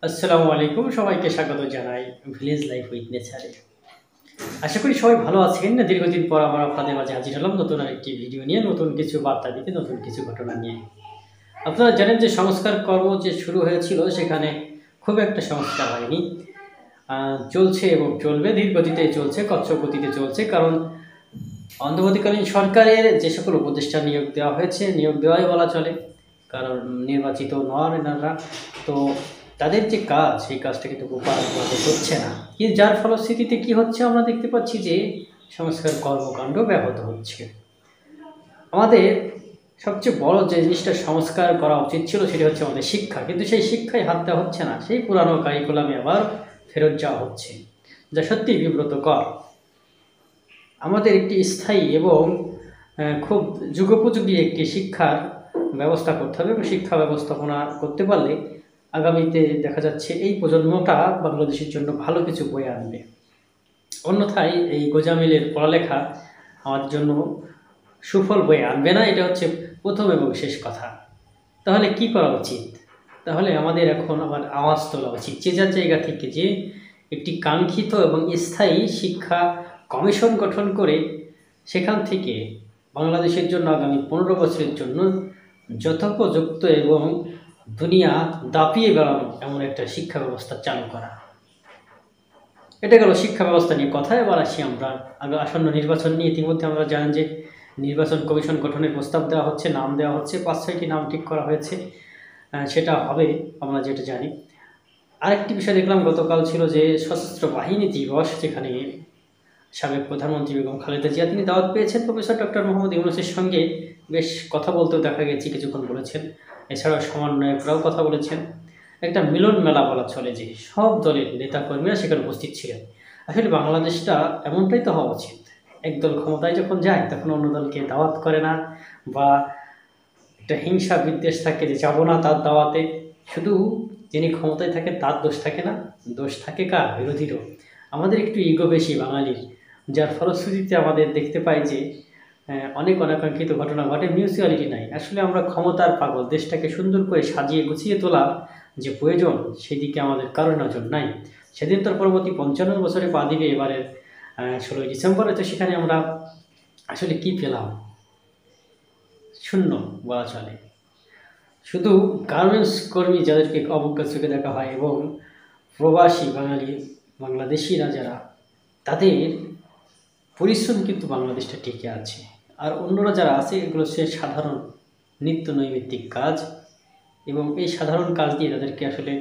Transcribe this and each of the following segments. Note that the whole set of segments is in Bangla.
আসসালামু আলাইকুম, সবাইকে স্বাগত জানাই ভিলেজ লাইফ উইথ নেচারে। আশা করি সবাই ভালো আছেন। দীর্ঘদিন পর আবার আপনাদের মাঝে হাজির হলাম নতুন আরেকটি ভিডিও নিয়ে, নতুন কিছু বার্তা দিতে, নতুন কিছু ঘটনা নিয়ে। আপনারা জানেন যে সংস্কার কর্ম যে শুরু হয়েছিল সেখানে খুব একটা সংস্কার হয়নি। চলছে এবং চলবে, ধীর গতিতে চলছে, কচ্ছপ গতিতে চলছে। কারণ অন্তর্বর্তীকালীন সরকারের যে সকল উপদেষ্টা নিয়োগ দেওয়া হয়েছে, নিয়োগ দেওয়াই বলা চলে, কারণ নির্বাচিত নন এনারা। তো তাদের যে কাজ, সেই কাজটা কিন্তু পারভাবে করছে না, কিন্তু যার ফলশ্রুতিতে কি হচ্ছে আমরা দেখতে পাচ্ছি যে সংস্কার কর্মকাণ্ড ব্যাহত হচ্ছে। আমাদের সবচেয়ে বড় যে জিনিসটা সংস্কার করা উচিত ছিল সেটা হচ্ছে আমাদের শিক্ষা, কিন্তু সেই শিক্ষায় হাত দেওয়া হচ্ছে না, সেই পুরানো কারিকুলামে আবার ফেরত যাওয়া হচ্ছে, যা সত্যিই বিব্রতকর। আমাদের একটি স্থায়ী এবং খুব যুগোপযোগী একটি শিক্ষার ব্যবস্থা করতে হবে, এবং শিক্ষা ব্যবস্থাপনা করতে পারলে আগামীতে দেখা যাচ্ছে এই প্রজন্মটা বাংলাদেশের জন্য ভালো কিছু বয়ে আনবে। অন্যথায় এই গোজামিলের পড়ালেখা আমাদের জন্য সুফল বয়ে আনবে না, এটা হচ্ছে প্রথম এবং শেষ কথা। তাহলে কি করা উচিত? তাহলে আমাদের এখন আবার আওয়াজ তোলা উচিত, যে যার জায়গা থেকে, যে একটি কাঙ্ক্ষিত এবং স্থায়ী শিক্ষা কমিশন গঠন করে সেখান থেকে বাংলাদেশের জন্য আগামী 15 বছরের জন্য যথোপযুক্ত এবং দুনিয়া দাপিয়ে বেড়ানো এমন একটা শিক্ষা ব্যবস্থা চালু করা। এটা গেল শিক্ষা ব্যবস্থা নিয়ে কথা। এবার আসি আমরা আসন্ন নির্বাচন নিয়ে। ইতিমধ্যে আমরা জানেন যে নির্বাচন কমিশন গঠনের প্রস্তাব দেওয়া হচ্ছে, নাম দেওয়া হচ্ছে, 5-6টি নাম ঠিক করা হয়েছে, সেটা হবে আমরা যেটা জানি। আরেকটি বিষয় দেখলাম, গতকাল ছিল যে সশস্ত্র বাহিনী দিবস, যেখানে সাবেক প্রধানমন্ত্রী বেগম খালেদা জিয়া তিনি দাওয়াত পেয়েছেন প্রফেসর ডক্টর মোহাম্মদ ইউনূসের সঙ্গে বেশ কথা বলতেও দেখা গেছে, কিছুক্ষণ বলেছেন। এছাড়াও সমন্বয়করাও কথা বলেছেন। একটা মিলন মেলা বলা চলে, যে সব দলের নেতাকর্মীরা সেখানে উপস্থিত ছিলেন। আসলে বাংলাদেশটা এমনটাই তো হওয়া উচিত। একদল ক্ষমতায় যখন যায় তখন অন্য দলকে দাওয়াত করে না, বা একটা হিংসা বিদ্বেষ থাকে যে যাবো না তার দাওয়াতে। শুধু যিনি ক্ষমতায় থাকেন তার দোষ থাকে না, দোষ থাকে কার? বিরোধীরও। আমাদের একটু ইগো বেশি বাঙালির, যার ফলশ্রুতিতে আমাদের দেখতে পাই যে অনেক অনাকাঙ্ক্ষিত ঘটনা ঘটে, মিউচুয়ালিটি নাই। আসলে আমরা ক্ষমতার পাগল, দেশটাকে সুন্দর করে সাজিয়ে গুছিয়ে তোলা যে প্রয়োজন সেদিকে আমাদের কারো নজর নাই। সেদিন তোর পরবর্তী 55 বছরে পা দিবে এবারের 16ই ডিসেম্বরে। তো সেখানে আমরা আসলে কি পেলাম? শূন্য বলা চলে। শুধু গার্মেন্টস কর্মী যাদেরকে অবজ্ঞা চোখে দেখা হয়, এবং প্রবাসী বাঙালি বাংলাদেশিরা যারা, তাদের পরিশ্রম কিন্তু বাংলাদেশটা টিকে আছে। আর অন্যরা যারা আছে এগুলো সে সাধারণ নিত্য নৈমিত্তিক কাজ, এবং এই সাধারণ কাজ দিয়ে তাদেরকে আসলে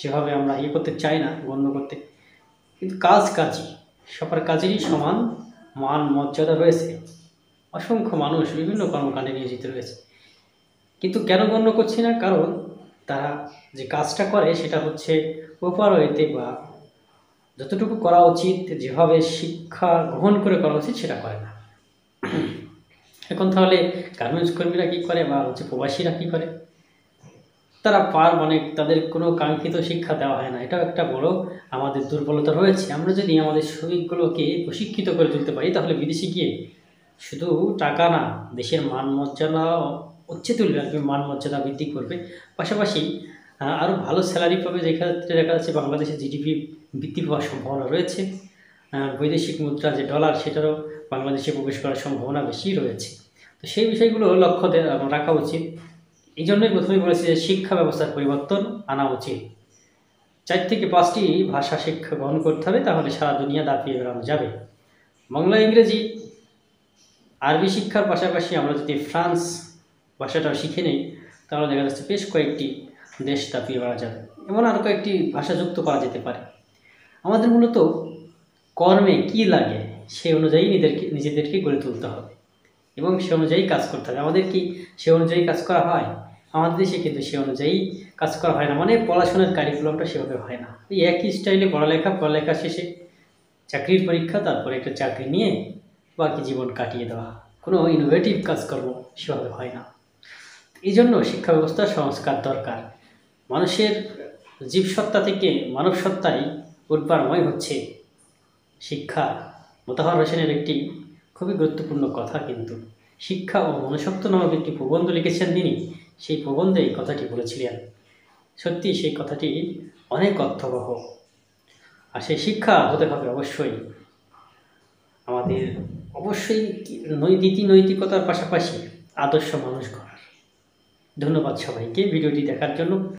সেভাবে আমরা করতে চাই না, গণ্য করতে। কিন্তু কাজই, সবার কাজেরই সমান মান মর্যাদা রয়েছে। অসংখ্য মানুষ বিভিন্ন কর্মকাণ্ডে নিয়োজিত রয়েছে, কিন্তু কেন গণ্য করছি না? কারণ তারা যে কাজটা করে সেটা হচ্ছে প্রপার ওয়েতে, বা যতটুকু করা উচিত, যেভাবে শিক্ষা গ্রহণ করে করা উচিত সেটা করে না। এখন তাহলে গার্মেন্টস কর্মীরা কী করে, বা প্রবাসীরা কী করে? তারা তাদের কোনো কাঙ্ক্ষিত শিক্ষা দেওয়া হয় না। এটাও একটা বড় আমাদের দুর্বলতা রয়েছে। আমরা যদি আমাদের শ্রমিকগুলোকে প্রশিক্ষিত করে তুলতে পারি, তাহলে বিদেশে গিয়ে শুধু টাকা না, দেশের মান মর্যাদা উচ্চে তুলবে, মান মর্যাদা বৃদ্ধি করবে, পাশাপাশি আরও ভালো স্যালারি পাবে। যেক্ষেত্রে দেখা যাচ্ছে বাংলাদেশের জিডিপি বৃদ্ধি পাওয়ার সম্ভাবনা রয়েছে। বৈদেশিক মুদ্রা যে ডলার, সেটারও বাংলাদেশে প্রবেশ করার সম্ভাবনা বেশি রয়েছে। তো সেই বিষয়গুলো লক্ষ্য রাখা উচিত। এই জন্যই প্রথমেই বলেছি যে শিক্ষা ব্যবস্থার পরিবর্তন আনা উচিত। 4 থেকে 5টি ভাষা শিক্ষা গ্রহণ করতে হবে, তাহলে সারা দুনিয়া দাপিয়ে বেড়ানো যাবে। বাংলা, ইংরেজি, আরবি শিক্ষার পাশাপাশি আমরা যদি ফ্রান্স ভাষাটাও শিখে নেই, তাহলে দেখা যাচ্ছে বেশ কয়েকটি দেশ দাপিয়ে বেড়া যাবে। এমন আরও কয়েকটি ভাষা যুক্ত করা যেতে পারে। আমাদের মূলত কর্মে কি লাগে সেই অনুযায়ী নিজেদেরকে গড়ে তুলতে হবে, এবং সে অনুযায়ী কাজ করতে হবে। আমাদের কি সে অনুযায়ী কাজ করা হয়? আমাদের দেশে কিন্তু সে অনুযায়ী কাজ করা হয় না, মানে পড়াশোনার কারিকুলামটা সেভাবে হয় না। এই একই স্টাইলে পড়ালেখা শেষে চাকরির পরীক্ষা, তারপরে একটা চাকরি নিয়ে বাকি জীবন কাটিয়ে দেওয়া, কোনো ইনোভেটিভ কাজকর্ম সেভাবে হয় না। এই জন্য শিক্ষা ব্যবস্থার সংস্কার দরকার। মানুষের জীবসত্তা থেকে মানব সত্তায় উদ্ভাবনময় হচ্ছে শিক্ষা। মোতাহার হোসেনের একটি খুবই গুরুত্বপূর্ণ কথা, কিন্তু শিক্ষা ও মনুষ্যত্ব নামক একটি প্রবন্ধ লিখেছেন তিনি। সেই প্রবন্ধে এই কথাটি বলেছিলেন। সত্যি সেই কথাটি অনেক অর্থবহ। আর সেই শিক্ষা হতে হবে অবশ্যই আমাদের নৈতিকতার পাশাপাশি আদর্শ মানুষ গড়ার। ধন্যবাদ সবাইকে ভিডিওটি দেখার জন্য।